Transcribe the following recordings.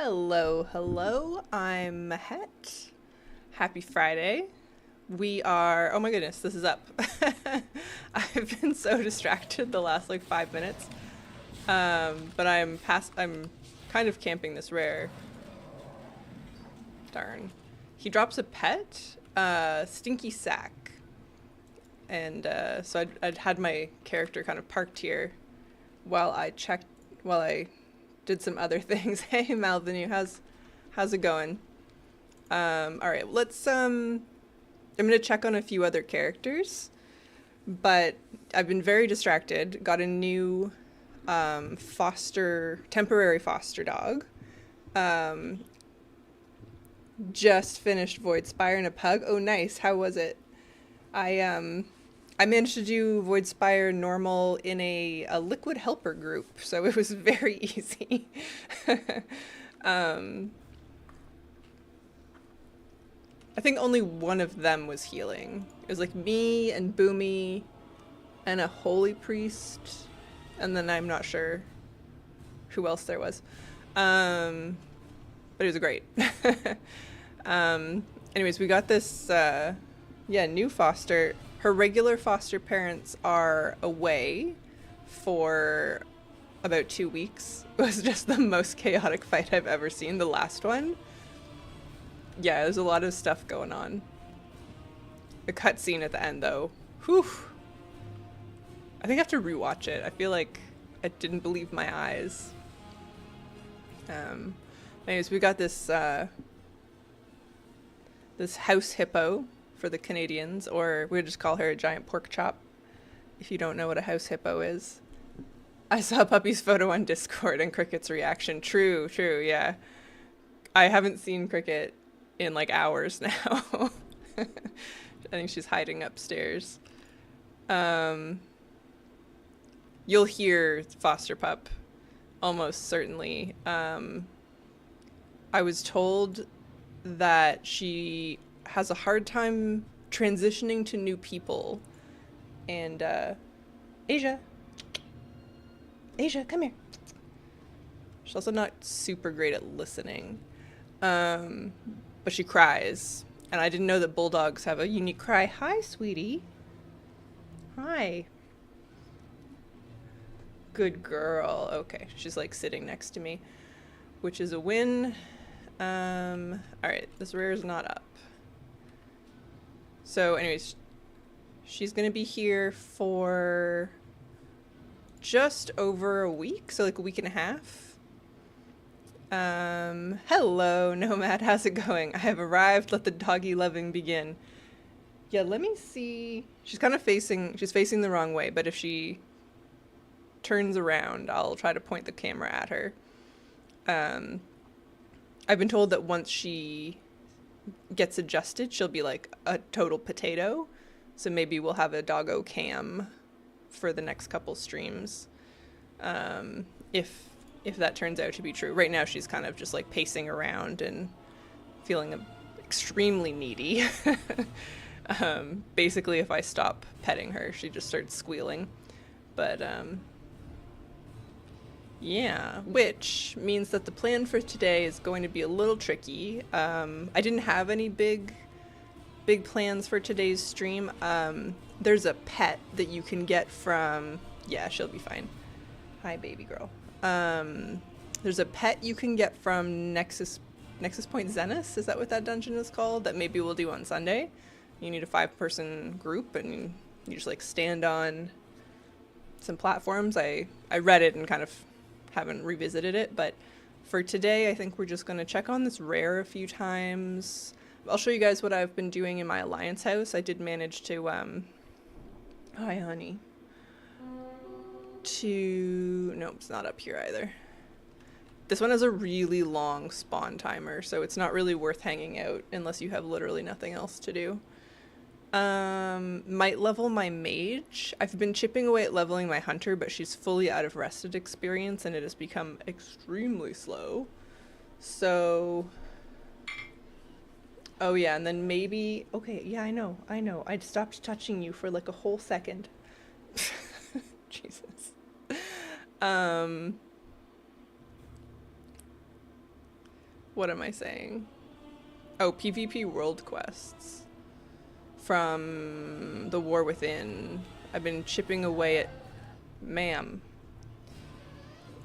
Hello, hello. I'm Mahet. Happy Friday. Oh my goodness, this is up. I've been so distracted the last like 5 minutes. But I'm kind of camping this rare. Darn. He drops a pet, Stinky Sack. And so I'd had my character kind of parked here while I did some other things. Hey, Malvinu, how's it going? All right, I'm gonna check on a few other characters, but I've been very distracted. Got a new temporary foster dog. Um, just finished Void Spire and a pug. Oh, nice. How was it? I um, I managed to do Void Spire normal in a liquid helper group, so it was very easy. um, I think only one of them was healing. It was like me and Boomy and a holy priest, and then I'm not sure who else there was. Um, but it was great. Anyways, we got this, new foster. Her regular foster parents are away for about 2 weeks. It was just the most chaotic fight I've ever seen. The last one. Yeah, there's a lot of stuff going on. The cutscene at the end, though. Whew. I think I have to rewatch it. I feel like I didn't believe my eyes. Um, Anyways, we got this house hippo for the Canadians, or we just call her a giant pork chop. If you don't know what a house hippo is, I saw Puppy's photo on Discord and Cricket's reaction. True, yeah. I haven't seen Cricket in like hours now. I think she's hiding upstairs. Um, you'll hear Foster Pup almost certainly. I was told that she has a hard time transitioning to new people. And Asia, come here. She's also not super great at listening. But she cries. And I didn't know that bulldogs have a unique cry. Hi, sweetie. Hi. Good girl. Okay, she's like sitting next to me, which is a win. All right, this rare is not up. So anyways, she's gonna be here for just over a week, so like a week and a half. Hello, Nomad, how's it going? I have arrived, let the doggy loving begin. Yeah, let me see. She's facing the wrong way, but if she turns around, I'll try to point the camera at her. I've been told that once she gets adjusted, she'll be like a total potato. So maybe we'll have a doggo cam for the next couple streams. If that turns out to be true. Right now she's kind of just like pacing around and feeling extremely needy. Basically if I stop petting her, she just starts squealing. But yeah, which means that the plan for today is going to be a little tricky. I didn't have any big plans for today's stream. There's a pet that you can get from... Yeah, she'll be fine. Hi, baby girl. There's a pet you can get from Nexus Point Zenith. Is that what that dungeon is called? That maybe we'll do on Sunday. You need a 5-person group, and you just like stand on some platforms. I read it and kind of haven't revisited it, but for today I think we're just going to check on this rare a few times. I'll show you guys what I've been doing in my alliance house. I did manage to hi honey, no, it's not up here either. This one has a really long spawn timer, so it's not really worth hanging out unless you have literally nothing else to do. Might level my mage. I've been chipping away at leveling my hunter, but she's fully out of rested experience and it has become extremely slow. So, oh yeah, and then maybe, okay, yeah, I know. I stopped touching you for like a whole second. Jesus. What am I saying? Oh, PvP world quests from the War Within. I've been chipping away at... Ma'am.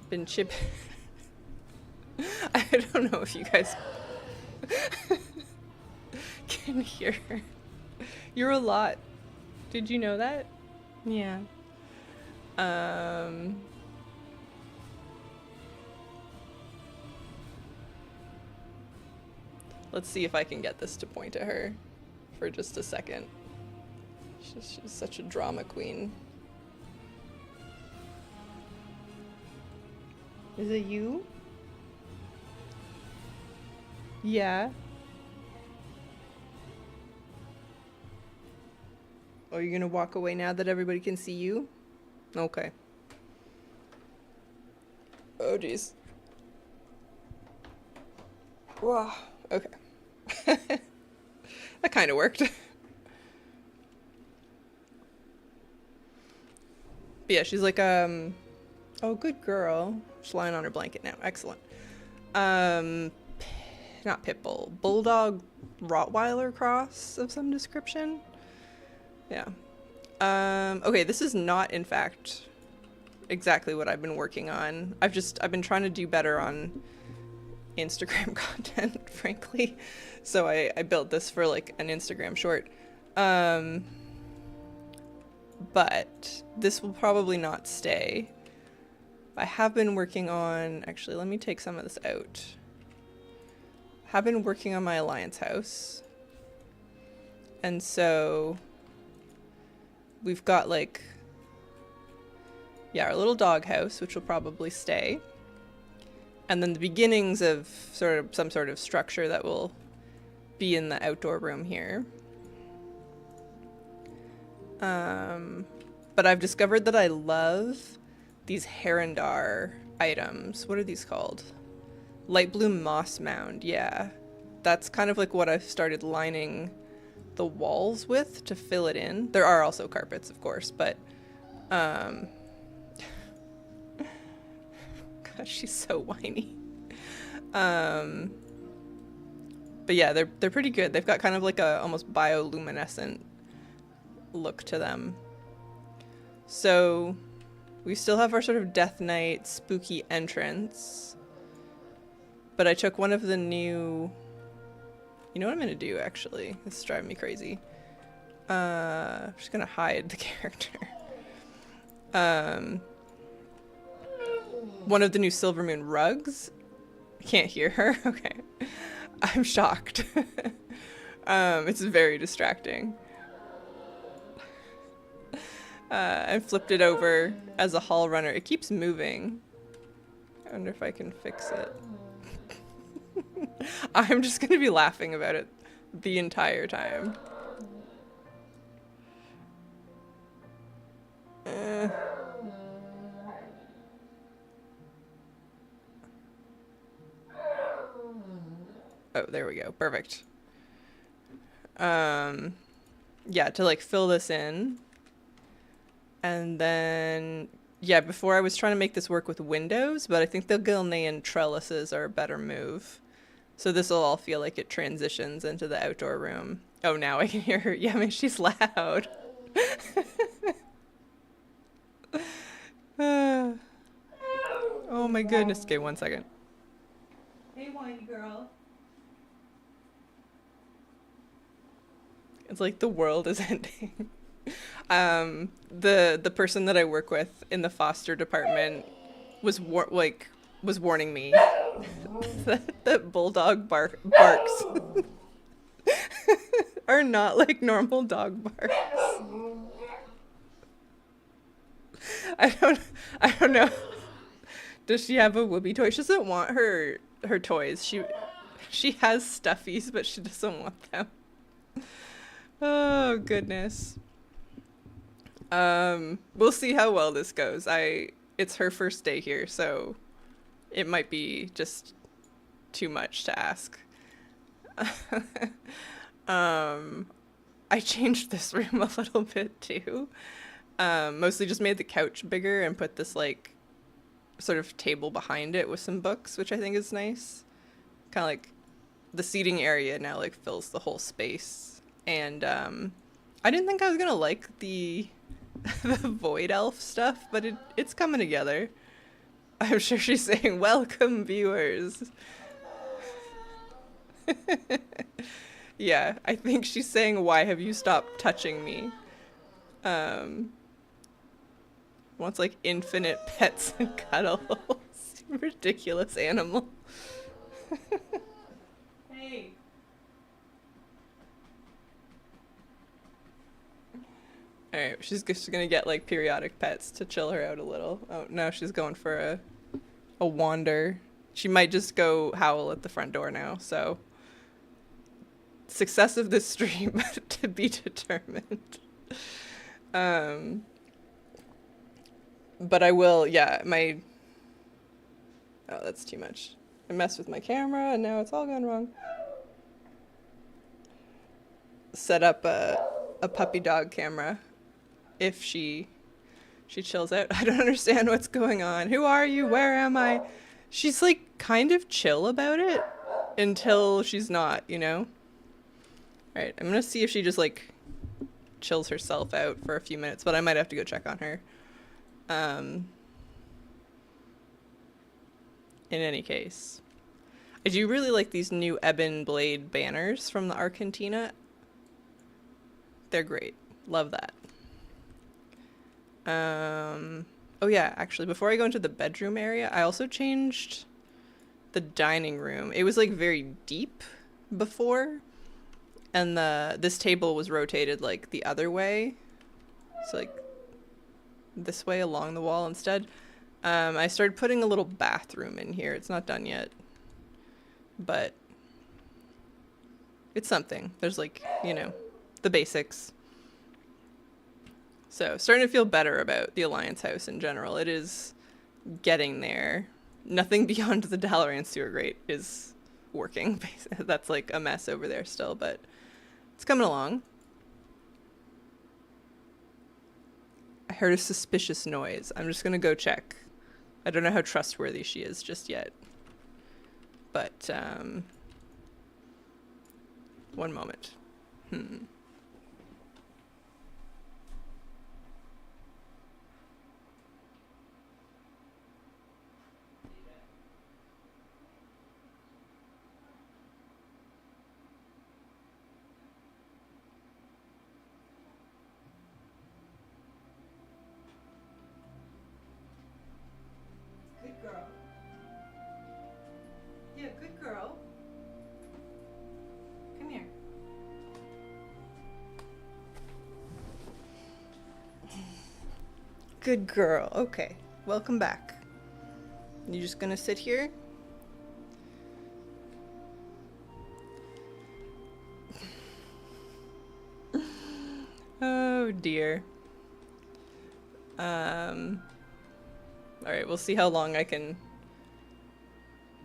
Been chip... I don't know if you guys can hear her. You're a lot. Did you know that? Yeah. Let's see if I can get this to point at her for just a second. She's such a drama queen. Is it you? Yeah. Oh, you're gonna walk away now that everybody can see you? Okay. Oh, jeez. Wow. Okay. That kind of worked. But yeah, she's like, oh, good girl. She's lying on her blanket now. Excellent. Not pit bull. Bulldog Rottweiler cross of some description. Yeah. Okay, this is not, in fact, exactly what I've been working on. I've been trying to do better on Instagram content, frankly. So I built this for like an Instagram short. But this will probably not stay. I have been working on, actually, let me take some of this out. Have been working on my Alliance house. And so we've got like, yeah, our little dog house, which will probably stay. And then the beginnings of some sort of structure that will be in the outdoor room here. But I've discovered that I love these Herondar items. What are these called? Light blue moss mound, yeah. That's kind of like what I've started lining the walls with to fill it in. There are also carpets, of course, but gosh, she's so whiny. But yeah, they're pretty good. They've got kind of like a almost bioluminescent look to them. So we still have our sort of Death Knight spooky entrance. But I took one of the new... You know what I'm going to do, actually? This is driving me crazy. I'm just going to hide the character. One of the new Silvermoon rugs. I can't hear her. Okay. I'm shocked. It's very distracting. I flipped it over as a hall runner. It keeps moving. I wonder if I can fix it. I'm just going to be laughing about it the entire time. Oh, there we go. Perfect. Yeah, to like fill this in. And then, yeah, before I was trying to make this work with windows, but I think the Gilnean trellises are a better move. So this will all feel like it transitions into the outdoor room. Oh, now I can hear her. Yeah, I mean, she's loud. Oh my goodness. Okay, 1 second. Hey, whiny girl. It's like the world is ending. The person that I work with in the foster department was warning me that bulldog barks are not like normal dog barks. I don't know. Does she have a Whoopie toy? She doesn't want her toys. She has stuffies, but she doesn't want them. Oh goodness. We'll see how well this goes. It's her first day here, so it might be just too much to ask. I changed this room a little bit too. Mostly just made the couch bigger and put this like sort of table behind it with some books, which I think is nice. kind of like the seating area now like fills the whole space. And I didn't think I was gonna like the the void elf stuff, but it's coming together. I'm sure she's saying welcome viewers. Yeah, I think she's saying why have you stopped touching me? Wants like infinite pets and cuddles. Ridiculous animal. Hey. Alright, she's just gonna get like periodic pets to chill her out a little. Oh, now she's going for a wander. She might just go howl at the front door now, so. Success of this stream to be determined. But I will, yeah, oh, that's too much. I messed with my camera and now it's all gone wrong. Set up a puppy dog camera if she chills out. I don't understand what's going on. Who are you? Where am I? She's like kind of chill about it until she's not, you know? Alright, I'm gonna see if she just like chills herself out for a few minutes, but I might have to go check on her. In any case, I do really like these new Ebon Blade banners from the Argentina. They're great. Love that. Oh yeah, actually, before I go into the bedroom area, I also changed the dining room. It was like very deep before, and this table was rotated like the other way. So like this way along the wall instead. I started putting a little bathroom in here. It's not done yet, but it's something. There's like, you know, the basics. So starting to feel better about the Alliance house in general. It is getting there. Nothing beyond the Dalaran sewer grate is working. That's like a mess over there still, but it's coming along. I heard a suspicious noise. I'm just gonna go check. I don't know how trustworthy she is just yet. But, one moment. Good girl. Yeah, good girl. Come here. Good girl. Okay. Welcome back. You just gonna sit here? Oh dear. Alright, we'll see how long I can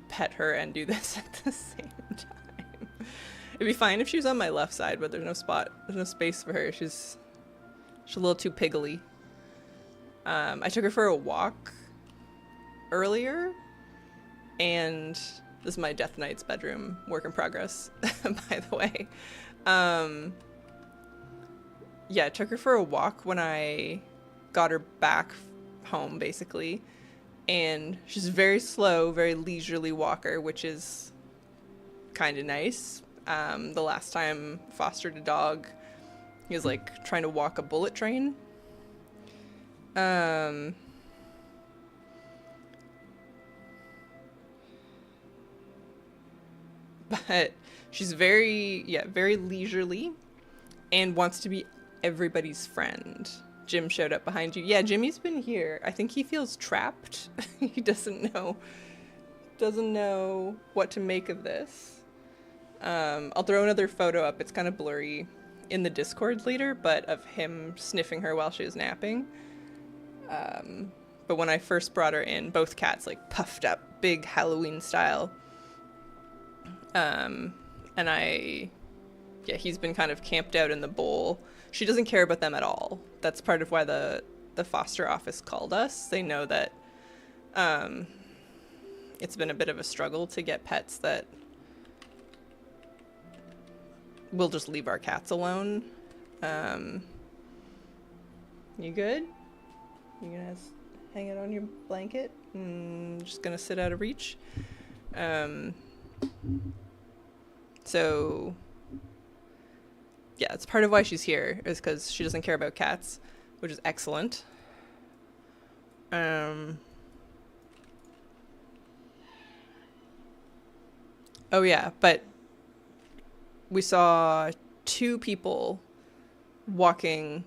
pet her and do this at the same time. It'd be fine if she was on my left side, but there's no space for her. She's a little too piggly. I took her for a walk earlier, and this is my Death Knight's bedroom, work in progress, by the way. Yeah, I took her for a walk when I got her back home, basically, and she's very slow, very leisurely walker, which is kind of nice. The last time I fostered a dog, he was like trying to walk a bullet train. But she's very leisurely and wants to be everybody's friend. Jim showed up behind you. Yeah, Jimmy's been here. I think he feels trapped. He doesn't know what to make of this. I'll throw another photo up. It's kind of blurry in the Discord later, but of him sniffing her while she was napping. But when I first brought her in, both cats like puffed up, big Halloween style. And he's been kind of camped out in the bowl. She doesn't care about them at all. That's part of why the foster office called us. They know that it's been a bit of a struggle to get pets that we'll just leave our cats alone. You good? You gonna hang it on your blanket? Just gonna sit out of reach? So yeah, it's part of why she's here, is because she doesn't care about cats, which is excellent. Oh yeah, but we saw 2 people walking,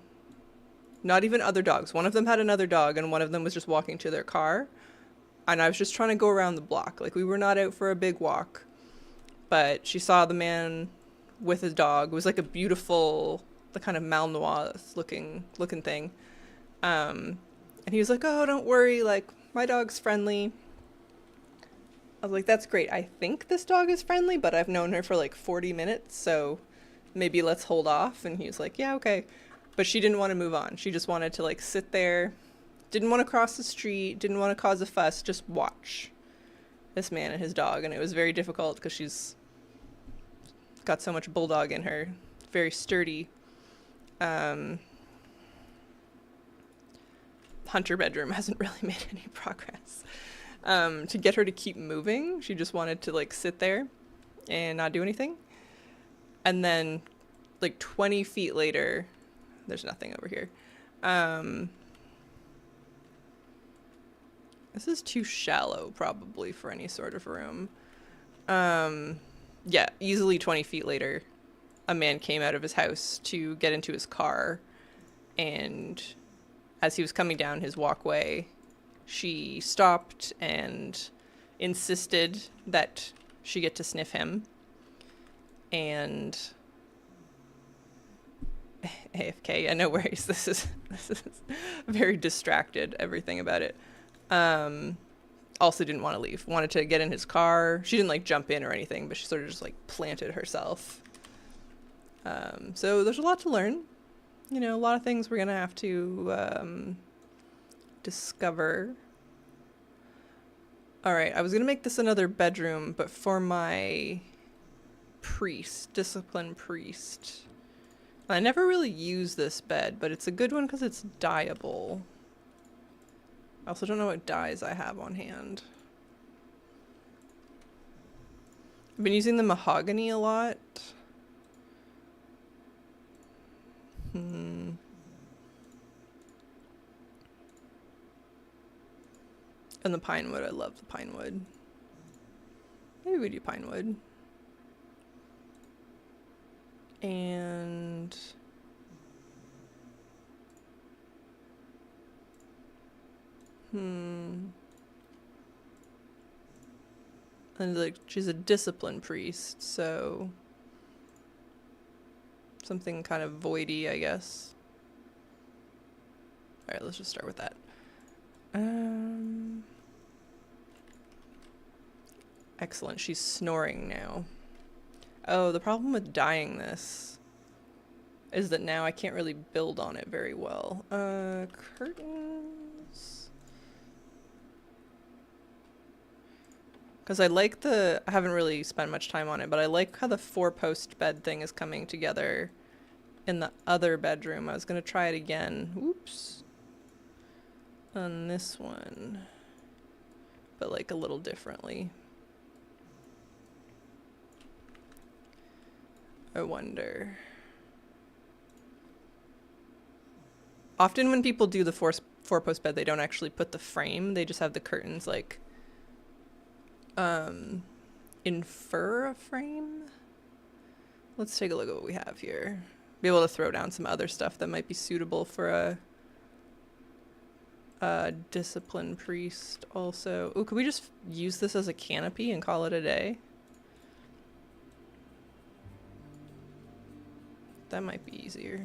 not even other dogs. One of them had another dog, and one of them was just walking to their car. And I was just trying to go around the block. Like, we were not out for a big walk. But she saw the man with his dog. It was like a beautiful, the kind of Malinois looking thing. And he was like, "Oh, don't worry, like, my dog's friendly." I was like, "That's great. I think this dog is friendly, but I've known her for like 40 minutes, so maybe let's hold off." And he was like, "Yeah, okay." But she didn't want to move on. She just wanted to like sit there, didn't want to cross the street, didn't want to cause a fuss, just watch this man and his dog. And it was very difficult because she's got so much bulldog in her, very sturdy. Hunter bedroom hasn't really made any progress. To get her to keep moving, she just wanted to like sit there and not do anything. And then like 20 feet later, there's nothing over here. This is too shallow probably for any sort of room. Yeah, easily 20 feet later, a man came out of his house to get into his car, and as he was coming down his walkway, she stopped and insisted that she get to sniff him. And AFK, no worries. This is very distracted, everything about it. Also didn't want to leave, wanted to get in his car. She didn't like jump in or anything, but she sort of just like planted herself. So there's a lot to learn, you know, a lot of things we're gonna have to discover. All right, I was gonna make this another bedroom, but for my discipline priest. I never really use this bed, but it's a good one because it's dyeable. I also don't know what dyes I have on hand. I've been using the mahogany a lot. And the pine wood, I love the pine wood. Maybe we do pine wood. And and like she's a discipline priest, so something kind of voidy, I guess. All right, let's just start with that. Excellent. She's snoring now. Oh, the problem with dyeing this is that now I can't really build on it very well. Curtains. Because I like I haven't really spent much time on it, but I like how the 4-post bed thing is coming together in the other bedroom. I was going to try it again. Oops. On this one. But like a little differently. I wonder. Often when people do the 4-post bed, they don't actually put the frame. They just have the curtains like infer a frame. Let's take a look at what we have here. Be able to throw down some other stuff that might be suitable for a discipline priest also. Oh, could we just use this as a canopy and call it a day? That might be easier.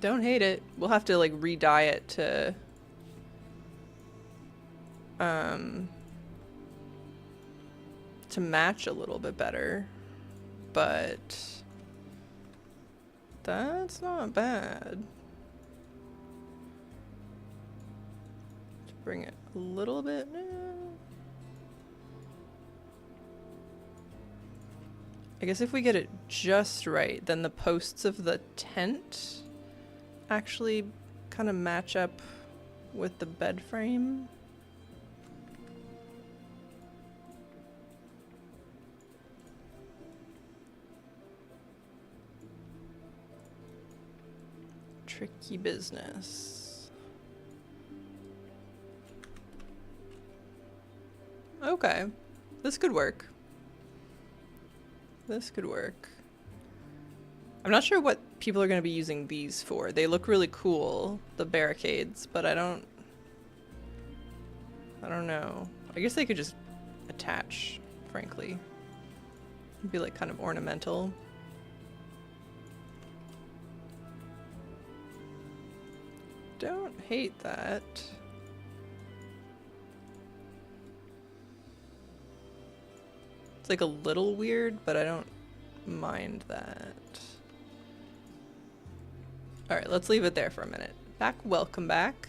Don't hate it. We'll have to like re-dye it to match a little bit better, but that's not bad. bring it a little bit. I guess if we get it just right, then the posts of the tent actually kind of match up with the bed frame. Tricky business. Okay, this could work. This could work. I'm not sure what people are going to be using these for. They look really cool, the barricades, but I don't know. I guess they could just attach, frankly. It'd be like kind of ornamental. Don't hate that. It's like a little weird, but I don't mind that. Alright, let's leave it there for a minute. Welcome back.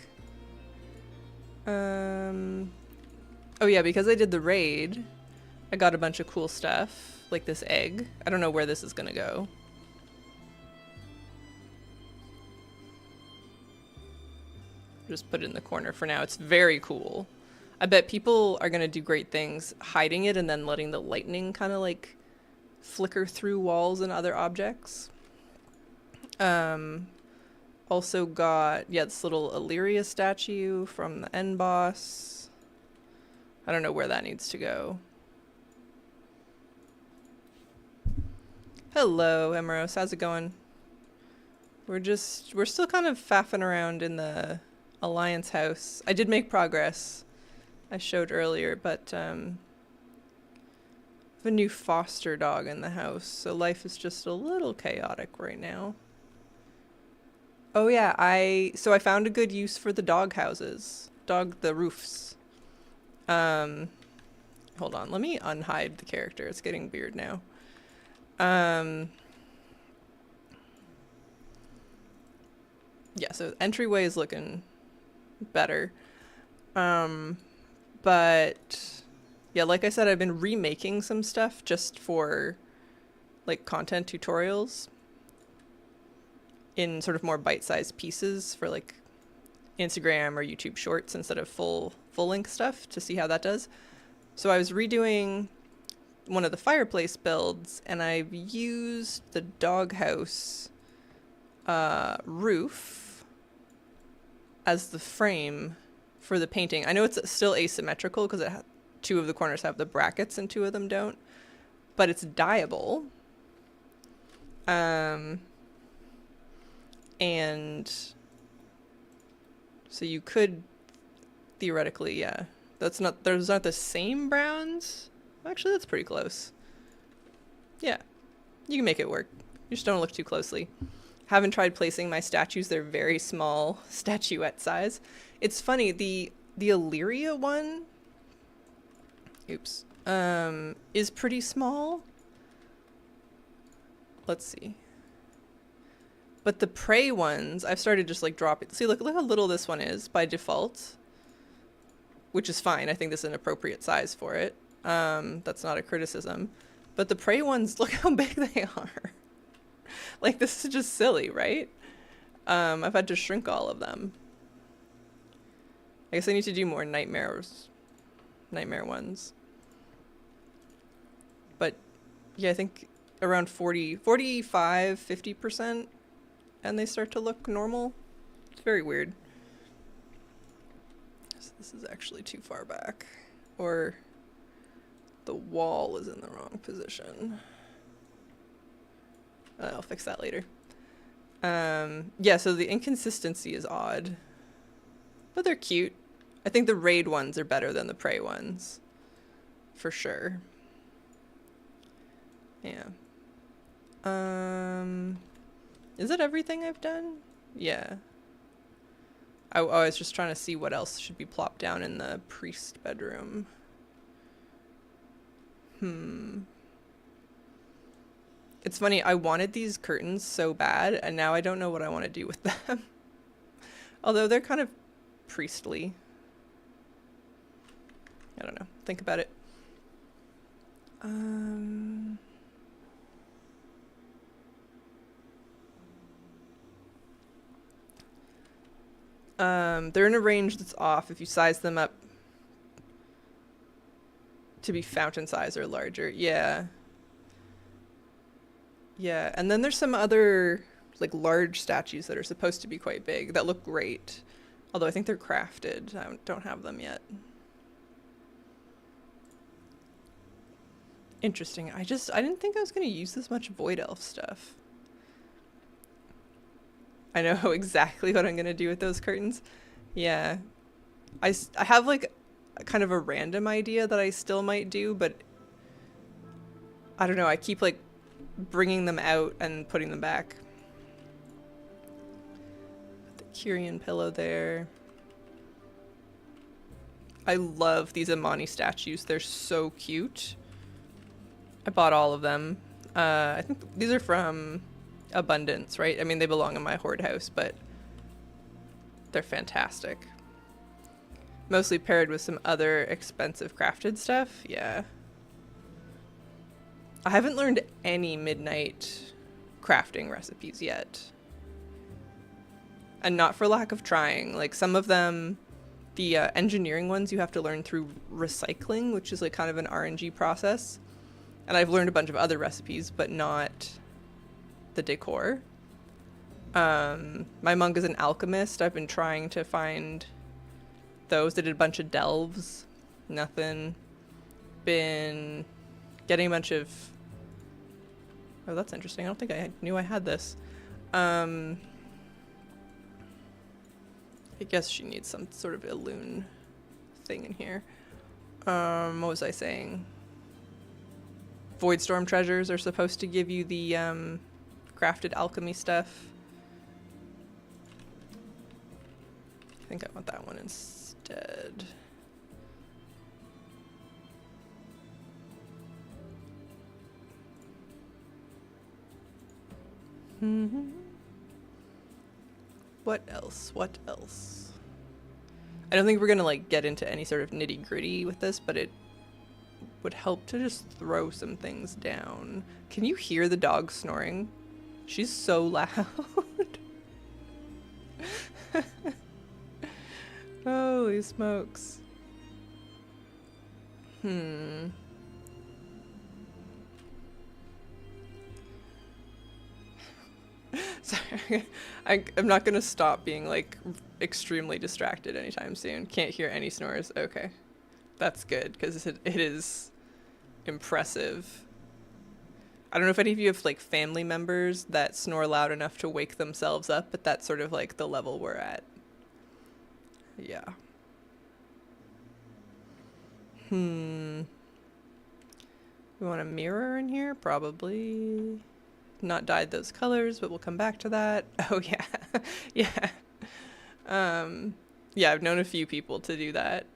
Oh yeah, because I did the raid, I got a bunch of cool stuff, like this egg. I don't know where this is gonna go. Just put it in the corner for now. It's very cool. I bet people are gonna do great things hiding it and then letting the lightning kind of like flicker through walls and other objects. Also got, yeah, this little Illyria statue from the end boss. I don't know where that needs to go. Hello, Emeros. How's it going? We're still kind of faffing around in the Alliance house. I did make progress. I showed earlier, but I have a new foster dog in the house, so life is just a little chaotic right now. Oh yeah, so I found a good use for the dog houses. The roofs. Hold on, let me unhide the character. It's getting weird now. Yeah, so entryway is looking better. But yeah, like I said, I've been remaking some stuff just for like content tutorials in sort of more bite-sized pieces for like Instagram or YouTube shorts instead of full length stuff to see how that does. So I was redoing one of the fireplace builds and I've used the doghouse roof as the frame for the painting. I know it's still asymmetrical because two of the corners have the brackets and two of them don't, but it's dyeable. And so you could theoretically, yeah, those not the same browns. Actually, that's pretty close. Yeah, you can make it work. You just don't look too closely. Haven't tried placing my statues. They're very small, statuette size. It's funny, the Illyria one, oops, is pretty small. Let's see. But the prey ones, I've started just like dropping. See, look how little this one is by default, which is fine. I think this is an appropriate size for it. That's not a criticism. But the prey ones, look how big they are. Like, this is just silly, right? I've had to shrink all of them. I guess I need to do more nightmare ones. But yeah, I think around 45, 50%, and they start to look normal. It's very weird. So this is actually too far back. Or the wall is in the wrong position. I'll fix that later. Yeah, so the inconsistency is odd. But they're cute. I think the raid ones are better than the prey ones. For sure. Yeah. Is it everything I've done? Yeah. I was just trying to see what else should be plopped down in the priest bedroom. It's funny, I wanted these curtains so bad, and now I don't know what I want to do with them. Although they're kind of priestly. I don't know. Think about it. They're in a range that's off if you size them up to be fountain size or larger. Yeah. Yeah, and then there's some other like large statues that are supposed to be quite big that look great. Although I think they're crafted. I don't have them yet. Interesting. I didn't think I was going to use this much Void Elf stuff. I know exactly what I'm going to do with those curtains. Yeah. I have like kind of a random idea that I still might do, but I don't know. I keep like bringing them out and putting them back. The Kyrian pillow there. I love these Amani statues. They're so cute. I bought all of them. I think these are from Abundance, right? I mean, they belong in my hoard house, but they're fantastic. Mostly paired with some other expensive crafted stuff. Yeah. I haven't learned any midnight crafting recipes yet. And not for lack of trying. Like some of them, the engineering ones, you have to learn through recycling, which is like kind of an RNG process. And I've learned a bunch of other recipes, but not the decor. My monk is an alchemist. I've been trying to find those. I did a bunch of delves. Nothing. Been getting a bunch of... Oh, that's interesting. I don't think I knew I had this. I guess she needs some sort of Elune thing in here. What was I saying? Voidstorm treasures are supposed to give you the crafted alchemy stuff. I think I want that one instead. What else? What else? I don't think we're gonna like get into any sort of nitty gritty with this, but it would help to just throw some things down. Can you hear the dog snoring? She's so loud. Holy smokes. Sorry, I'm not gonna stop being like extremely distracted anytime soon. Can't hear any snores. Okay, that's good because it is impressive. I don't know if any of you have like family members that snore loud enough to wake themselves up, but that's sort of like the level we're at. Yeah. We want a mirror in here? Probably. Not dyed those colors, but we'll come back to that. Oh yeah. Yeah. Yeah, I've known a few people to do that.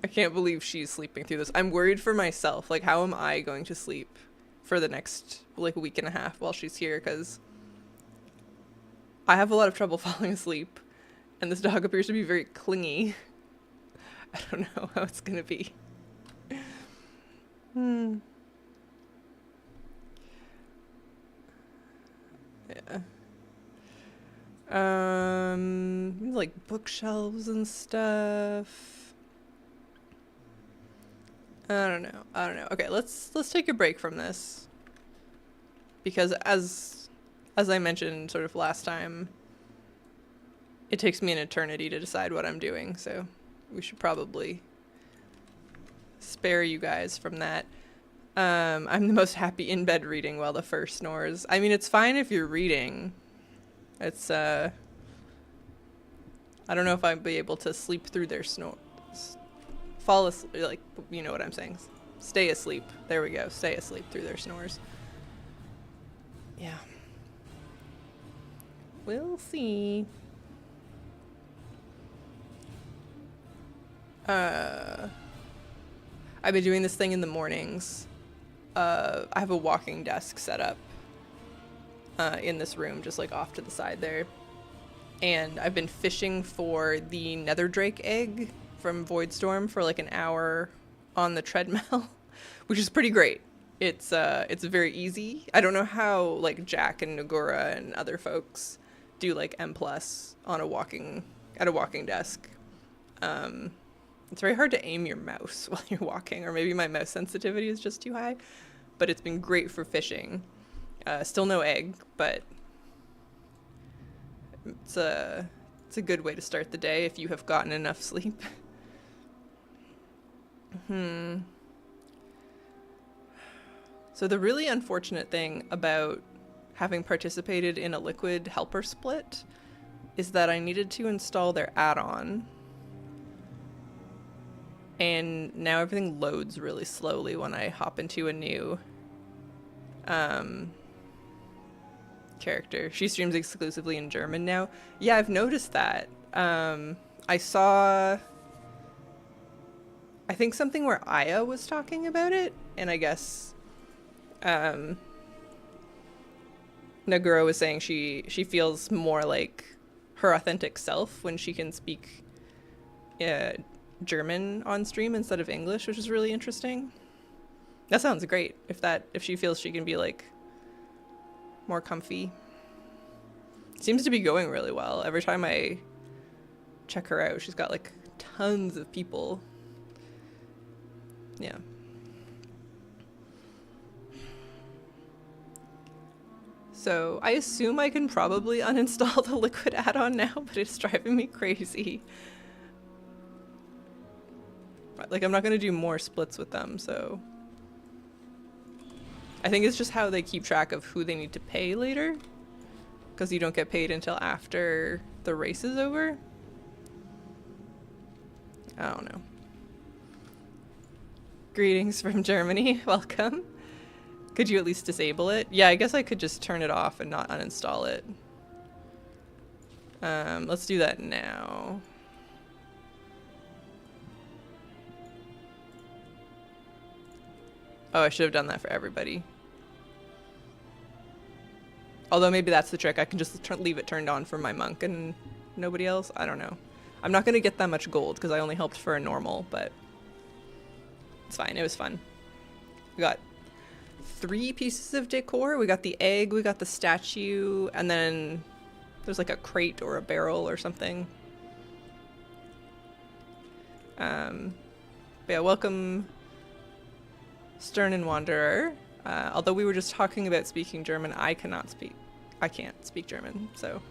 I can't believe she's sleeping through this. I'm worried for myself. Like, how am I going to sleep for the next like week and a half while she's here? Because I have a lot of trouble falling asleep, and this dog appears to be very clingy. I don't know how it's gonna be. Yeah. Like bookshelves and stuff. I don't know. Okay, let's take a break from this. Because as I mentioned sort of last time, it takes me an eternity to decide what I'm doing, so we should probably spare you guys from that. I'm the most happy in bed reading while the fur snores. I mean, it's fine if you're reading. It's, I don't know if I'd be able to sleep through their snore. Fall asleep, like, you know what I'm saying. Stay asleep. There we go. Stay asleep through their snores. Yeah. We'll see. I've been doing this thing in the mornings. I have a walking desk set up in this room, just like off to the side there. And I've been fishing for the nether drake egg from Voidstorm for like an hour on the treadmill, which is pretty great. It's very easy. I don't know how like Jack and Nagura and other folks do like M plus on a walking desk. It's very hard to aim your mouse while you're walking, or maybe my mouse sensitivity is just too high. But it's been great for fishing. Still no egg, but it's a good way to start the day if you have gotten enough sleep. So the really unfortunate thing about having participated in a Liquid helper split is that I needed to install their add-on. And now everything loads really slowly when I hop into a new character. She streams exclusively in German now. Yeah, I've noticed that. I saw, I think, something where Aya was talking about it, and I guess Nagura was saying she feels more like her authentic self when she can speak German on stream instead of English, which is really interesting. That sounds great if she feels she can be like more comfy. Seems to be going really well. Every time I check her out, she's got like tons of people. Yeah. So I assume I can probably uninstall the Liquid add-on now, but it's driving me crazy. Like, I'm not going to do more splits with them, so I think it's just how they keep track of who they need to pay later, because you don't get paid until after the race is over. I don't know. Greetings from Germany. Welcome. Could you at least disable it? Yeah, I guess I could just turn it off and not uninstall it. Let's do that now. Oh, I should have done that for everybody. Although maybe that's the trick. I can just leave it turned on for my monk and nobody else. I don't know. I'm not going to get that much gold because I only helped for a normal, but it's fine. It was fun. We got 3 pieces of decor. We got the egg, we got the statue, and then there's like a crate or a barrel or something. But yeah, welcome Stern and Wanderer. Although we were just talking about speaking German, I can't speak German, so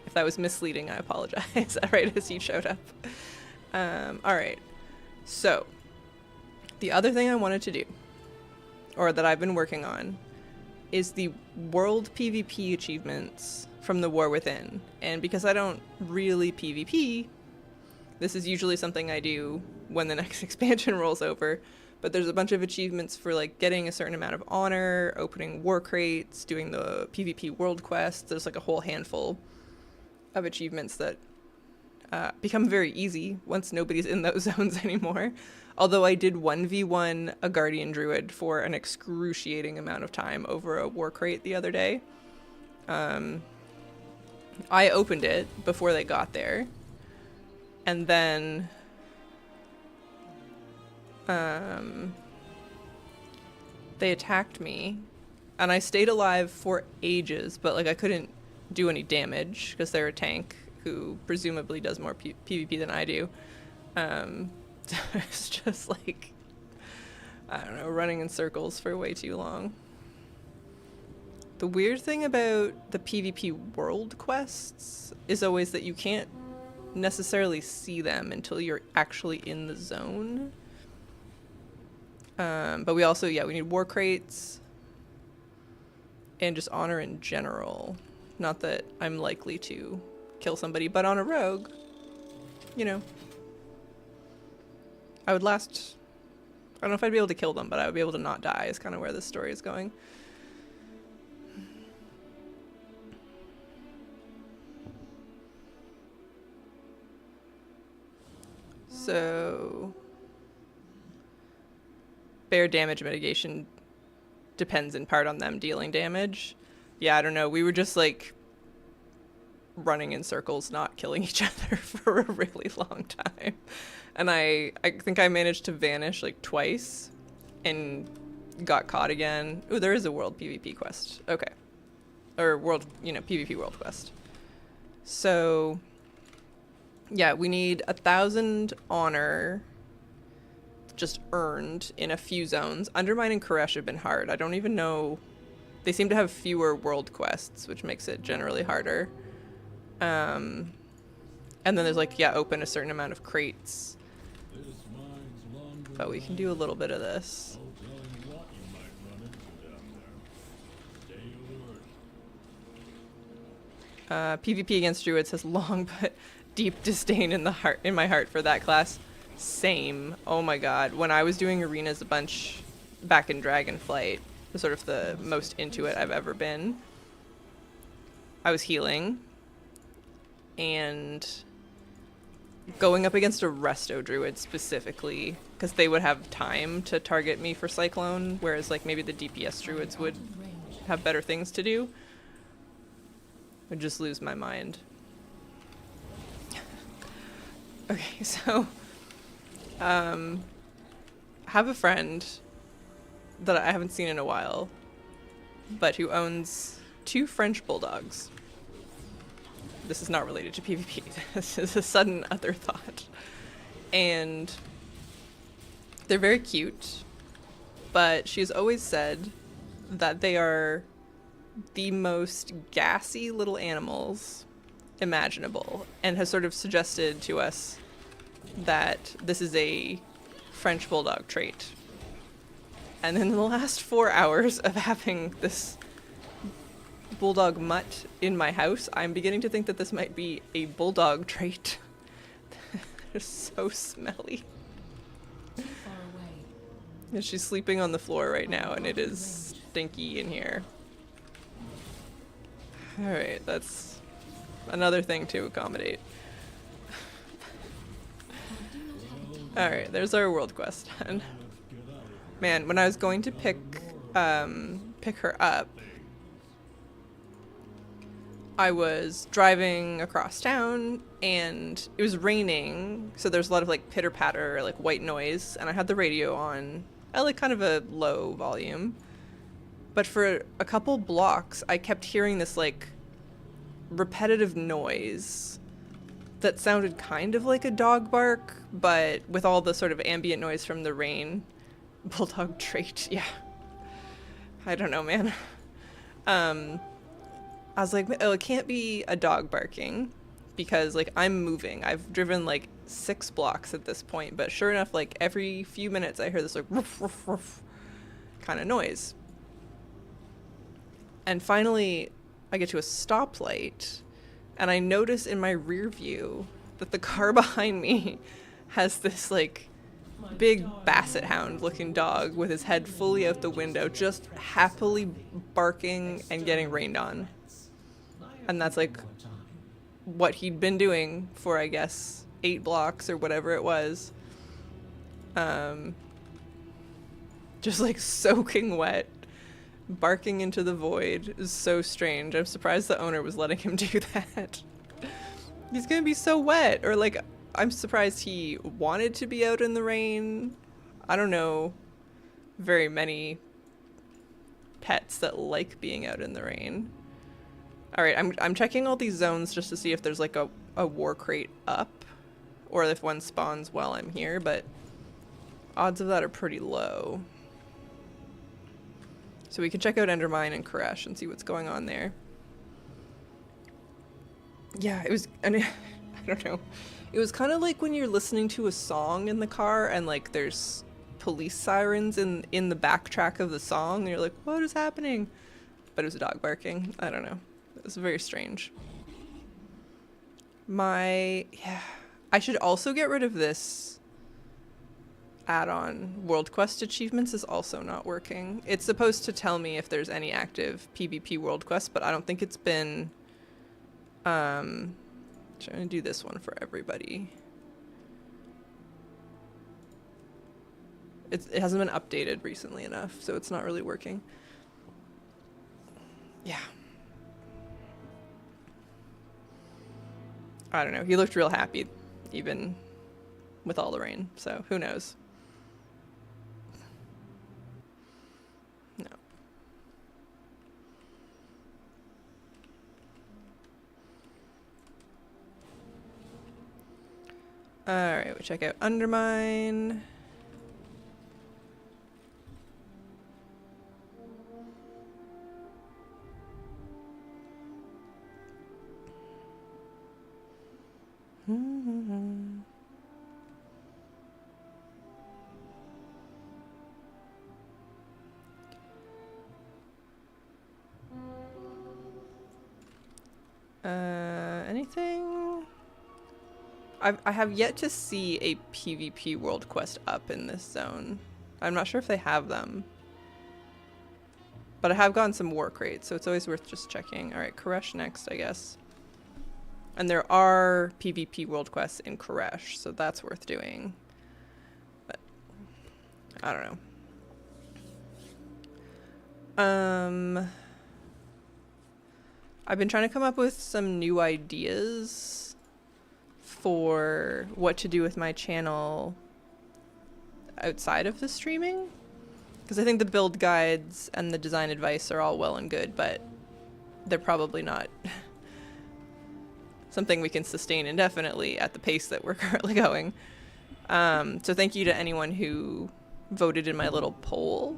if that was misleading, I apologize. Right as you showed up. Alright, so the other thing I wanted to do, or that I've been working on, is the world PvP achievements from the War Within. And because I don't really PvP, this is usually something I do when the next expansion rolls over. But there's a bunch of achievements for like getting a certain amount of honor, opening war crates, doing the PvP world quests. There's like a whole handful of achievements that become very easy once nobody's in those zones anymore. Although I did 1v1 a Guardian Druid for an excruciating amount of time over a war crate the other day. I opened it before they got there. And then they attacked me. And I stayed alive for ages, but like I couldn't do any damage because they're a tank who presumably does more PvP than I do. It's just like, I don't know, running in circles for way too long. The weird thing about the PvP world quests is always that you can't necessarily see them until you're actually in the zone. But we also, we need war crates and just honor in general. Not that I'm likely to kill somebody, but on a rogue, you know, I would last, I don't know if I'd be able to kill them, but I would be able to not die is kind of where this story is going. So bear damage mitigation depends in part on them dealing damage. Yeah, I don't know. We were just like running in circles, not killing each other for a really long time. And I think I managed to vanish like twice and got caught again. Ooh, there is a world PvP quest. Okay. Or world, PvP world quest. So, yeah, we need 1,000 honor just earned in a few zones. Undermine and Koresh have been hard. I don't even know. They seem to have fewer world quests, which makes it generally harder. And then there's like, yeah, open a certain amount of crates. But we can do a little bit of this. PvP against druids has long but deep disdain in my heart for that class. Same. Oh my god. When I was doing arenas a bunch back in Dragonflight, was sort of the most into it I've ever been. I was healing and going up against a resto druid specifically, because they would have time to target me for Cyclone, whereas like maybe the DPS druids would have better things to do. I'd just lose my mind. Okay, so have a friend that I haven't seen in a while, but who owns 2 French bulldogs. This is not related to PvP. This is a sudden other thought. And they're very cute, but she's always said that they are the most gassy little animals imaginable, and has sort of suggested to us that this is a French bulldog trait. And in the last 4 hours of having this bulldog mutt in my house, I'm beginning to think that this might be a bulldog trait. They're so smelly. And she's sleeping on the floor right now, and it is stinky in here. Alright, that's another thing to accommodate. Alright, there's our world quest done. Man, when I was going to pick her up, I was driving across town and it was raining, so there's a lot of like pitter patter, like white noise, and I had the radio on at like kind of a low volume. But for a couple blocks, I kept hearing this like repetitive noise that sounded kind of like a dog bark, but with all the sort of ambient noise from the rain. Bulldog trait, yeah. I don't know, man. I was like, oh, it can't be a dog barking because like I'm moving. I've driven like 6 blocks at this point, but sure enough, like every few minutes I hear this like woof, woof, woof kind of noise. And finally I get to a stoplight and I notice in my rear view that the car behind me has this like big basset hound looking dog with his head fully out the window, just happily barking and getting rained on. And that's like what he'd been doing for, I guess, 8 blocks or whatever it was. Just like soaking wet, barking into the void is so strange. I'm surprised the owner was letting him do that. He's gonna be so wet. Or like, I'm surprised he wanted to be out in the rain. I don't know very many pets that like being out in the rain. All right, I'm checking all these zones just to see if there's like a war crate up or if one spawns while I'm here, but odds of that are pretty low. So we can check out Endermine and Koresh and see what's going on there. Yeah, it was, and I don't know. It was kind of like when you're listening to a song in the car and like there's police sirens in the backtrack of the song and you're like, what is happening? But it was a dog barking. I don't know. It was very strange. I should also get rid of this add-on. World Quest achievements is also not working. It's supposed to tell me if there's any active PvP World Quest, but I don't think it's been trying to do this one for everybody. It hasn't been updated recently enough, so it's not really working. Yeah. I don't know. He looked real happy, even with all the rain. So who knows? No. Alright, we'll check out Undermine. Anything? I have yet to see a PvP world quest up in this zone. I'm not sure if they have them. But I have gotten some war crates, so it's always worth just checking. Alright, Koresh next, I guess. And there are PvP world quests in Koresh, so that's worth doing. But I don't know. I've been trying to come up with some new ideas for what to do with my channel outside of the streaming. Because I think the build guides and the design advice are all well and good, but they're probably not something we can sustain indefinitely at the pace that we're currently going. So thank you to anyone who voted in my little poll.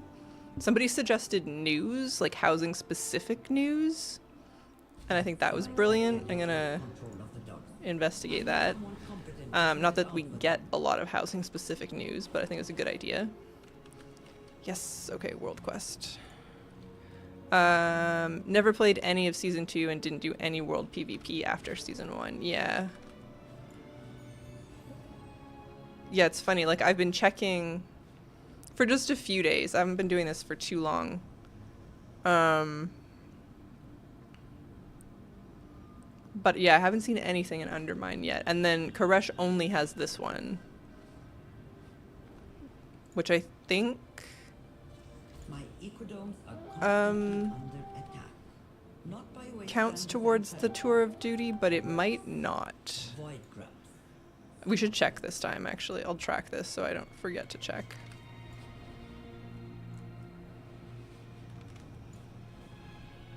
Somebody suggested news, like housing specific news. And I think that was brilliant. I'm gonna investigate that. Not that we get a lot of housing specific news, but I think it's a good idea. Yes, okay, World Quest. Never played any of Season 2 and didn't do any World PvP after Season 1. Yeah. Yeah, it's funny, like I've been checking for just a few days. I haven't been doing this for too long. But yeah, I haven't seen anything in Undermine yet. And then Koresh only has this one. Which I think... counts towards the tour of duty, but it might not. We should check this time, actually. I'll track this so I don't forget to check.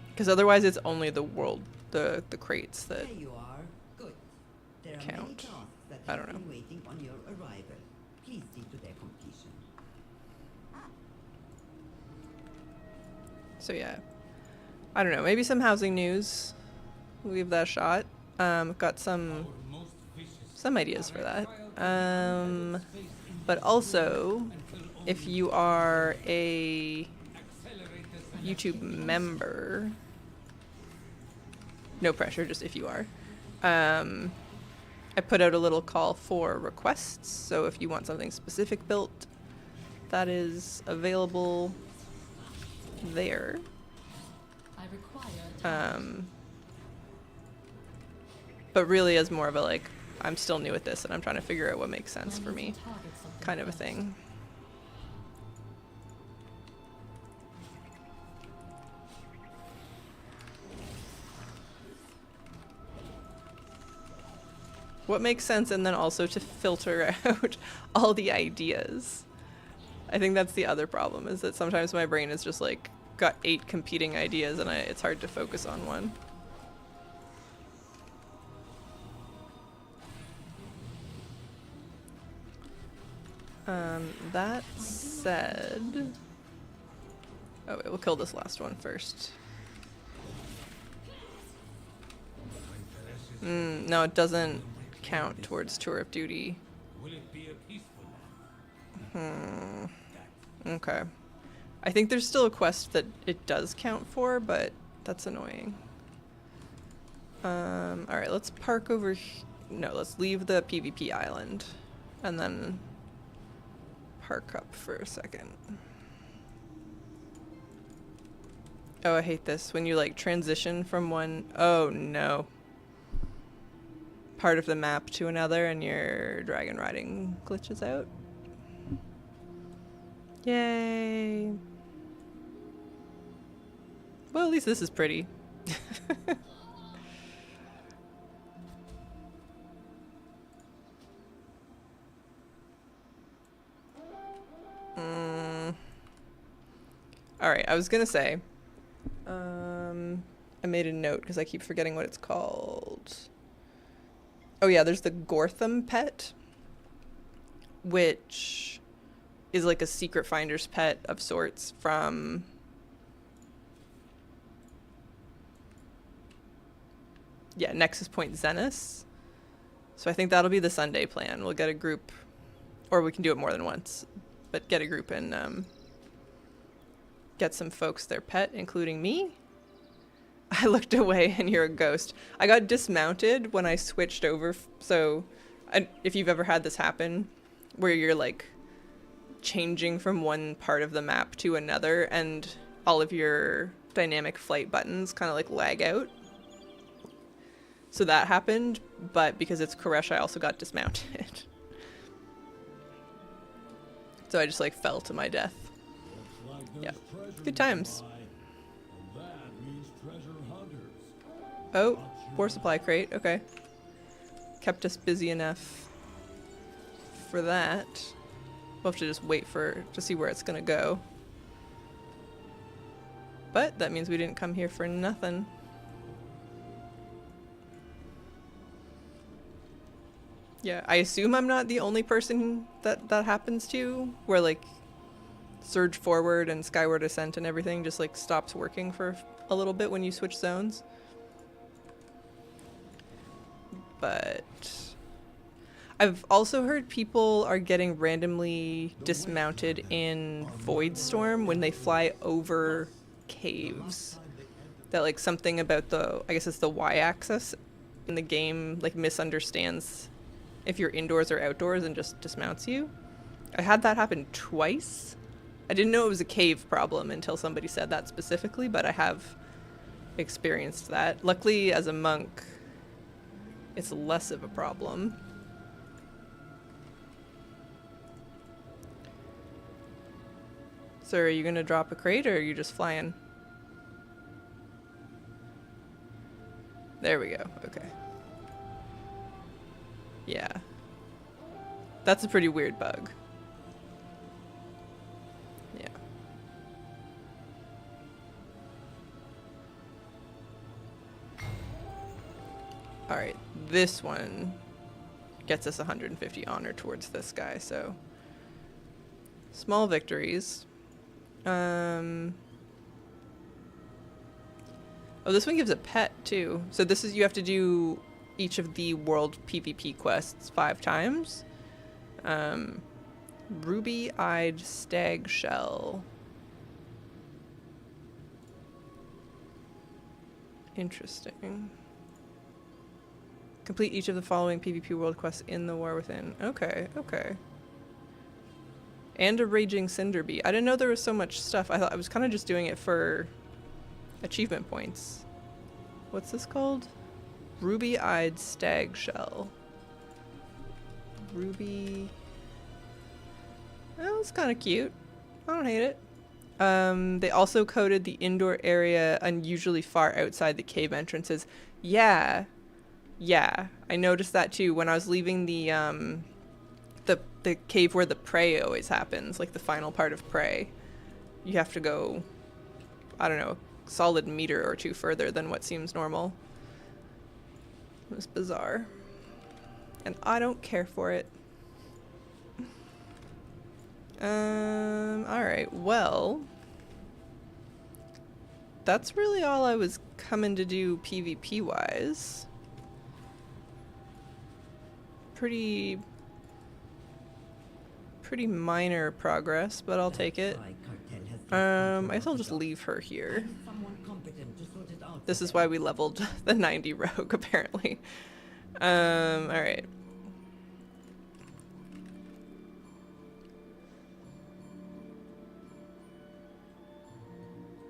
Because otherwise it's only the world, the crates that count. I don't know. So yeah, I don't know, maybe some housing news. We'll give that a shot. Got some ideas for that. But also, if you are a YouTube member, no pressure, just if you are, I put out a little call for requests, so if you want something specific built, that is available there. But really as more of a like, I'm still new at this and I'm trying to figure out what makes sense for me kind of a thing. What makes sense, and then also to filter out all the ideas. I think that's the other problem, is that sometimes my brain is just like got 8 competing ideas and it's hard to focus on one. That said... Oh, wait, we'll kill this last one first. No, it doesn't count towards tour of duty. Okay. I think there's still a quest that it does count for, but that's annoying. Alright, let's park over no, let's leave the PvP island and then park up for a second. Oh, I hate this. When you like transition from one... Oh no. Part of the map to another and your dragon riding glitches out. Yay. Well, at least this is pretty. was gonna say, I made a note because I keep forgetting what it's called. Oh yeah, there's the Gortham pet, which is like a secret finder's pet of sorts from Nexus Point Zenith. So I think that'll be the Sunday plan. We'll get a group, or we can do it more than once, but get a group and get some folks their pet, including me. I looked away and you're a ghost. I got dismounted when I switched over. So if you've ever had this happen, where you're like changing from one part of the map to another and all of your dynamic flight buttons kind of like lag out. So that happened, but because it's Koresh, I also got dismounted. So I just like fell to my death. Yeah, good times. Oh, war supply crate, okay. Kept us busy enough for that. We'll have to just wait to see where it's gonna go. But that means we didn't come here for nothing. Yeah, I assume I'm not the only person that happens to, where like Surge Forward and Skyward Ascent and everything just like stops working for a little bit when you switch zones. But I've also heard people are getting randomly dismounted in Voidstorm when they fly over caves. That like something about I guess it's the y-axis in the game like misunderstands if you're indoors or outdoors and just dismounts you. I had that happen twice. I didn't know it was a cave problem until somebody said that specifically, but I have experienced that. Luckily, as a monk, it's less of a problem. So are you gonna drop a crate or are you just flying? There we go, okay. Yeah. That's a pretty weird bug. Yeah. Alright, this one gets us 150 honor towards this guy, so small victories. Oh, this one gives a pet too. So this is, you have to do each of the world PvP quests 5 times. Ruby-eyed stag shell. Interesting. Complete each of the following PvP world quests in the War Within. Okay, okay. And a Raging Cinderbee. I didn't know there was so much stuff. I thought I was kind of just doing it for achievement points. What's this called? Ruby-eyed stag shell. Ruby. Oh, it's kind of cute. I don't hate it. They also coded the indoor area unusually far outside the cave entrances. Yeah. Yeah, I noticed that too when I was leaving the cave where the prey always happens, like the final part of prey. You have to go, I don't know, a solid meter or two further than what seems normal. It was bizarre. And I don't care for it. Alright, well, that's really all I was coming to do PvP wise. Pretty minor progress, but I'll take it. I guess I'll just leave her here. This is why we leveled the 90 rogue, apparently. Alright.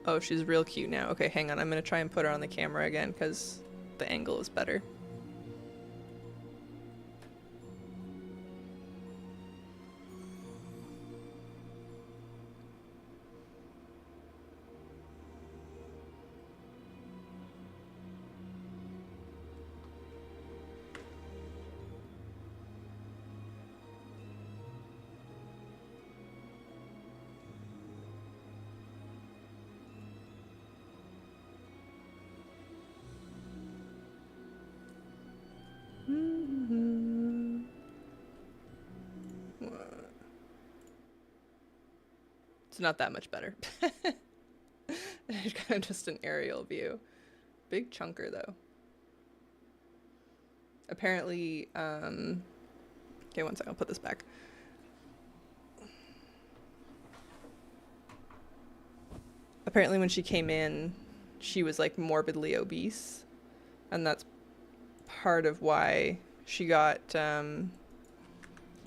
Oh, she's real cute now. Okay, hang on. I'm gonna try and put her on the camera again, because the angle is better. It's not that much better. It's kind of just an aerial view. Big chunker though. Apparently, okay, one second, I'll put this back. Apparently when she came in, she was like morbidly obese, and that's part of why she got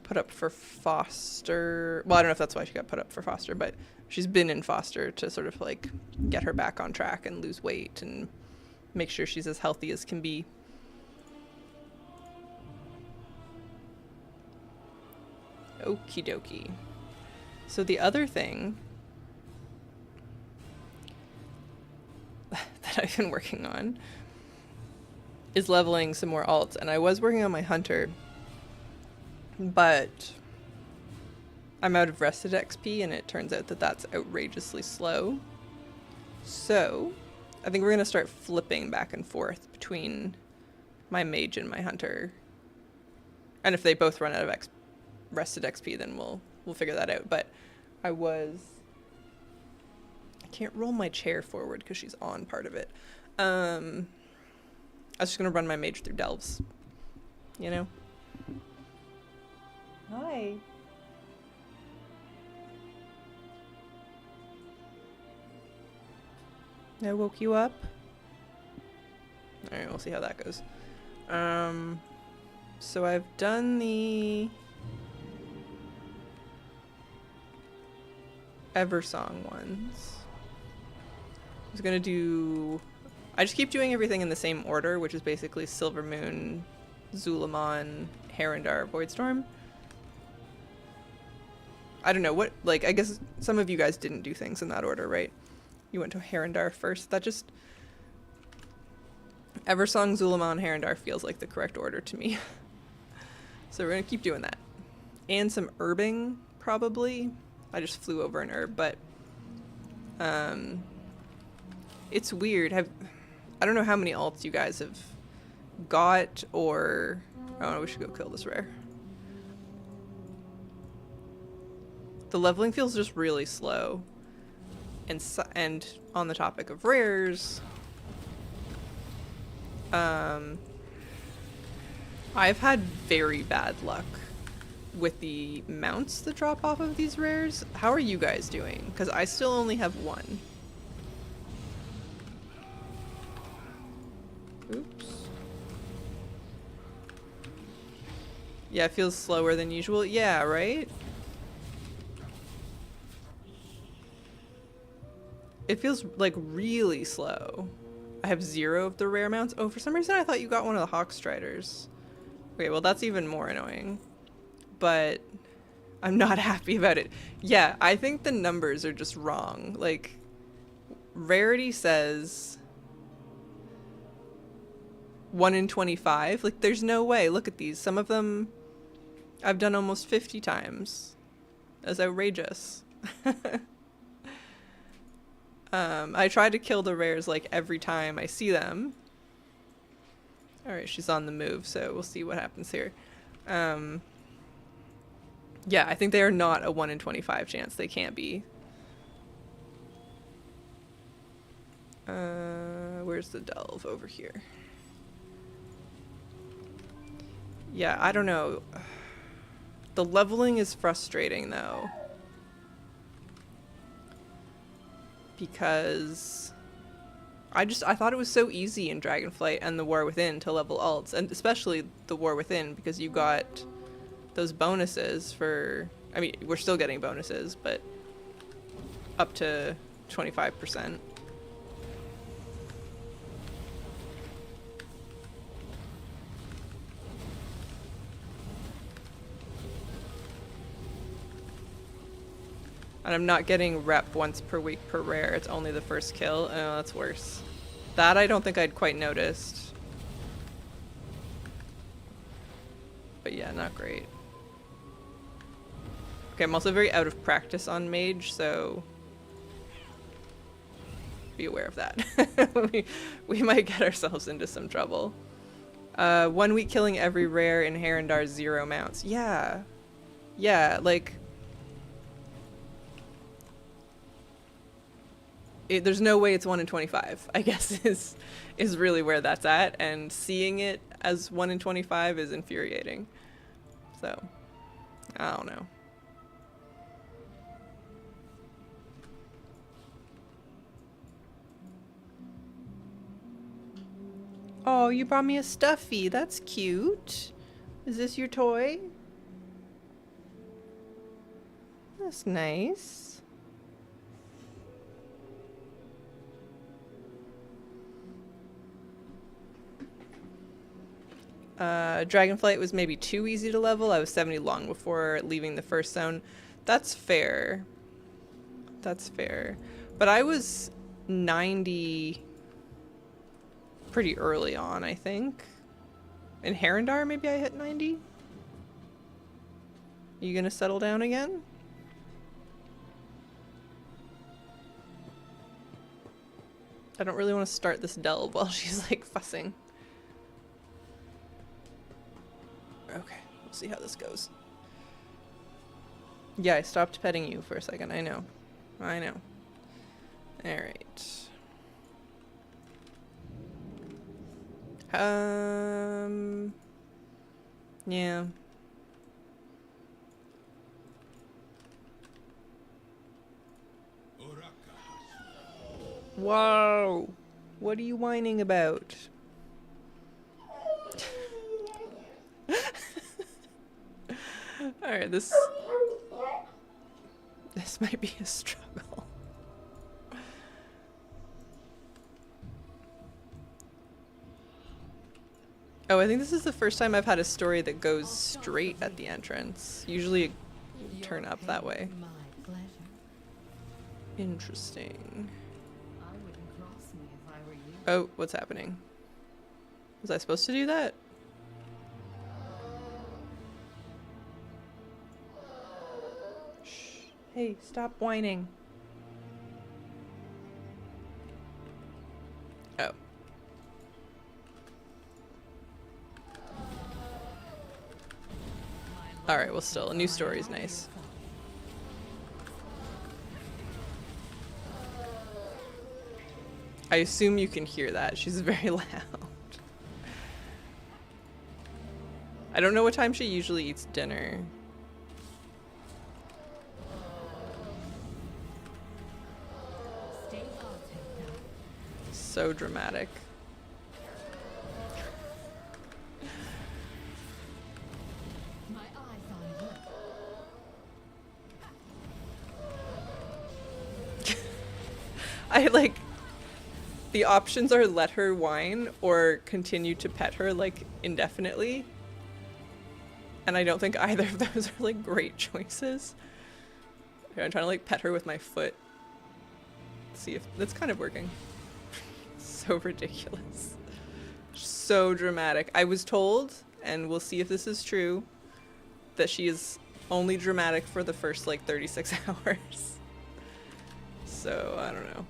put up for foster. Well, I don't know if that's why she got put up for foster, but she's been in foster to sort of like get her back on track and lose weight and make sure she's as healthy as can be. Okie dokie. So the other thing that I've been working on is leveling some more alts, and I was working on my hunter, but I'm out of rested XP, and it turns out that that's outrageously slow. So I think we're gonna start flipping back and forth between my mage and my hunter, and if they both run out of rested XP, then we'll figure that out. But I can't roll my chair forward because she's on part of it. I was just gonna run my mage through delves, you know. Hi. I woke you up. All right, we'll see how that goes. So I've done the Eversong ones. I was gonna do... I just keep doing everything in the same order, which is basically Silvermoon, Zul'Aman, Herondar, Voidstorm. I don't know, what, like, I guess some of you guys didn't do things in that order, right? You went to Herondar first. That just... Eversong, Zul'Aman, Herondar feels like the correct order to me. So we're gonna keep doing that. And some herbing, probably. I just flew over an herb, but... it's weird. I don't know how many alts you guys have got, or... Oh, no, we should go kill this rare. The leveling feels just really slow. And on the topic of rares, I've had very bad luck with the mounts that drop off of these rares. How are you guys doing? Because I still only have one. Oops. Yeah, it feels slower than usual. Yeah, right? It feels like really slow. I have 0 of the rare mounts. Oh, for some reason I thought you got one of the Hawkstriders. Okay, well that's even more annoying. But I'm not happy about it. Yeah, I think the numbers are just wrong. Like, rarity says 1 in 25. Like, there's no way. Look at these. Some of them I've done almost 50 times. That's outrageous. I try to kill the rares like every time I see them. Alright, she's on the move, so we'll see what happens here. Yeah, I think they are not a 1 in 25 chance. They can't be. Where's the delve? Over here. Yeah, I don't know. The leveling is frustrating though. Because I thought it was so easy in Dragonflight and the War Within to level alts, and especially the War Within, because you got those bonuses for, I mean, we're still getting bonuses, but up to 25%. And I'm not getting rep once per week per rare. It's only the first kill. Oh, that's worse. That I don't think I'd quite noticed. But yeah, not great. Okay, I'm also very out of practice on mage, so be aware of that. we might get ourselves into some trouble. 1 week killing every rare in Herondar, 0 mounts. Yeah. Yeah, like... there's no way it's 1 in 25, I guess, is really where that's at, and seeing it as 1 in 25 is infuriating. So, I don't know. Oh, you brought me a stuffy. That's cute. Is this your toy? That's nice. Dragonflight was maybe too easy to level. I was 70 long before leaving the first zone. That's fair. That's fair. But I was 90 pretty early on, I think. In Herondar, maybe I hit 90? You gonna settle down again? I don't really want to start this delve while she's like fussing. Okay, we'll see how this goes. Yeah, I stopped petting you for a second. I know. I know. Alright. Yeah. Whoa! What are you whining about? Alright, this might be a struggle. Oh, I think this is the first time I've had a story that goes straight at the entrance. Usually it turn up that way. Interesting. Oh, what's happening? Was I supposed to do that? Shh. Hey, stop whining. Oh. Alright, well still, a new story is nice. I assume you can hear that. She's very loud. I don't know what time she usually eats dinner. So dramatic. I like... The options are let her whine or continue to pet her like indefinitely. And I don't think either of those are like great choices. Here, I'm trying to like pet her with my foot. See if that's kind of working. So ridiculous. So dramatic. I was told, and we'll see if this is true, that she is only dramatic for the first like 36 hours. So I don't know.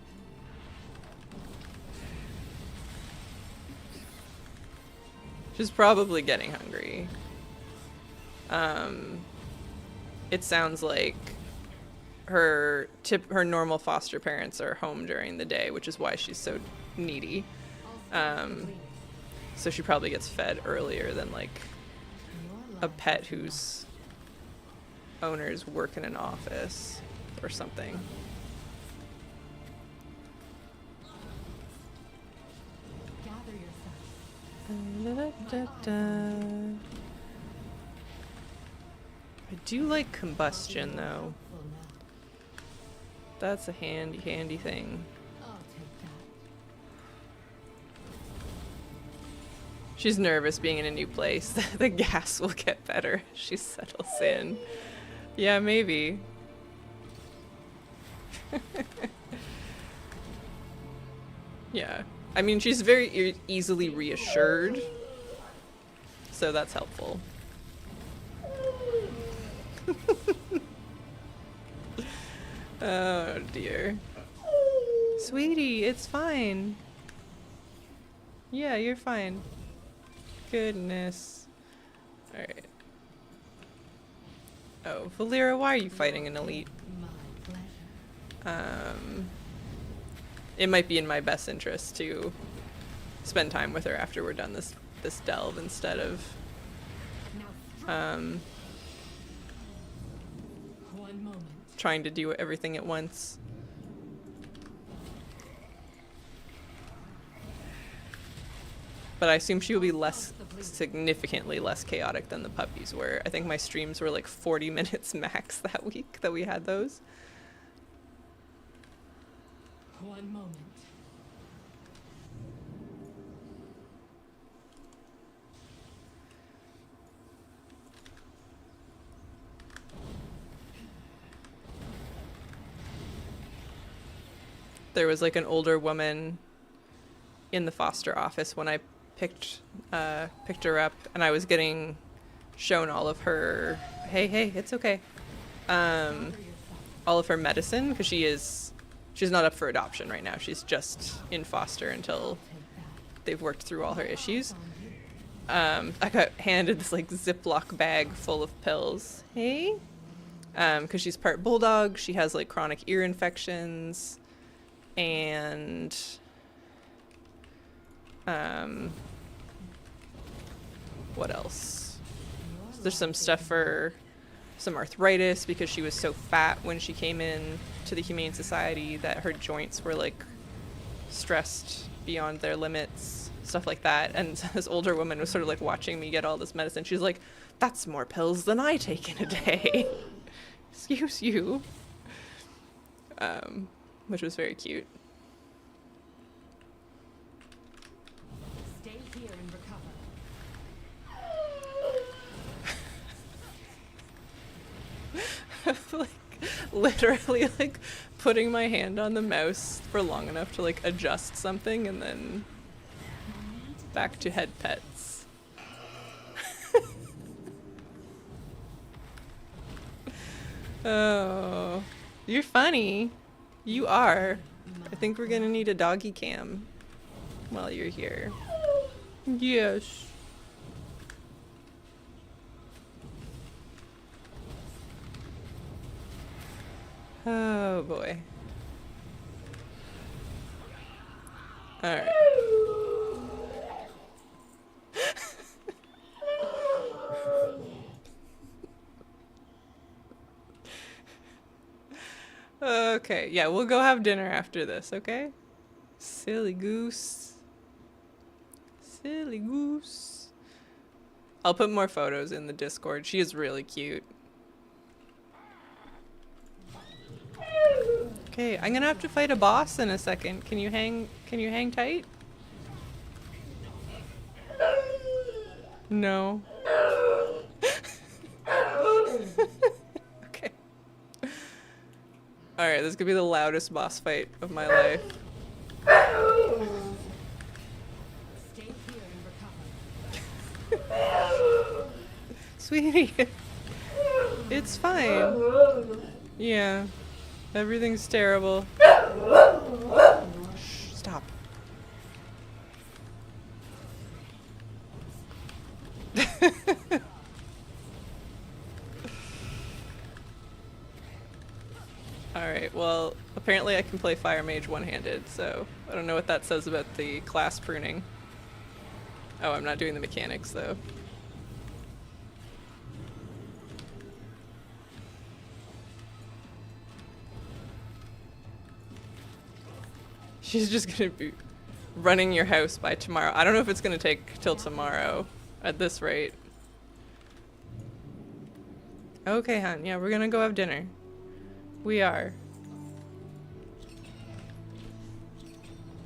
She's probably getting hungry. It sounds like her normal foster parents are home during the day, which is why she's so needy. So she probably gets fed earlier than like a pet whose owners work in an office or something. I do like combustion though. That's a handy thing. She's nervous being in a new place. The gas will get better as she settles in. Yeah, maybe. Yeah. I mean, she's very easily reassured, so that's helpful. Oh dear. Sweetie, it's fine. Yeah, you're fine. Goodness. Alright. Oh, Valera, why are you fighting an elite? it might be in my best interest to spend time with her after we're done this delve instead of trying to do everything at once. But I assume she will be significantly less chaotic than the puppies were. I think my streams were like 40 minutes max that week that we had those. One moment. There was like an older woman in the foster office when I picked her up, and I was getting shown all of her hey, it's okay, all of her medicine, because she's not up for adoption right now. She's just in foster until they've worked through all her issues. I got handed this like Ziploc bag full of pills, because she's part bulldog. She has like chronic ear infections, and what else? There's some stuff for some arthritis, because she was so fat when she came in to the Humane Society that her joints were like stressed beyond their limits, stuff like that. And this older woman was sort of like watching me get all this medicine. She's like, that's more pills than I take in a day. Excuse you. Which was very cute. Stay here and recover. Like literally like putting my hand on the mouse for long enough to like adjust something, and then back to head pets. Oh, you're funny. You are. I think we're gonna need a doggy cam while you're here. Yes. Oh boy. Alright. Okay, yeah, we'll go have dinner after this, okay? Silly goose. Silly goose. I'll put more photos in the Discord. She is really cute. Okay, I'm gonna have to fight a boss in a second. Can you hang tight? No. Okay. Alright, this could be the loudest boss fight of my life. Stay here and recover. Sweetie. It's fine. Yeah. Everything's terrible. Shh, stop. Alright, well, apparently I can play Fire Mage one-handed, so I don't know what that says about the class pruning. Oh, I'm not doing the mechanics, though. She's just gonna be running your house by tomorrow. I don't know if it's gonna take till tomorrow at this rate. Okay, hon. Yeah, we're gonna go have dinner. We are.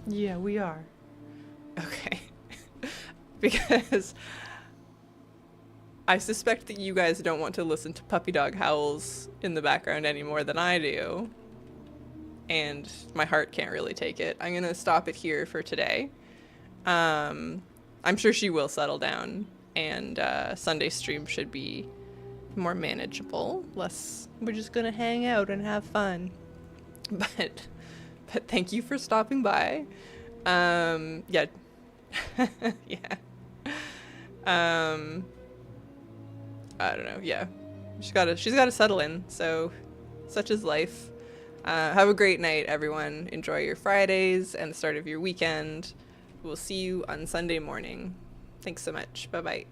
Yeah, we are. Okay. Because I suspect that you guys don't want to listen to puppy dog howls in the background any more than I do. And my heart can't really take it. I'm gonna stop it here for today. I'm sure she will settle down, and Sunday stream should be more manageable. We're just gonna hang out and have fun. But thank you for stopping by. Yeah. Yeah. I don't know. Yeah. She's gotta settle in. So, such is life. Have a great night, everyone. Enjoy your Fridays and the start of your weekend. We'll see you on Sunday morning. Thanks so much. Bye bye.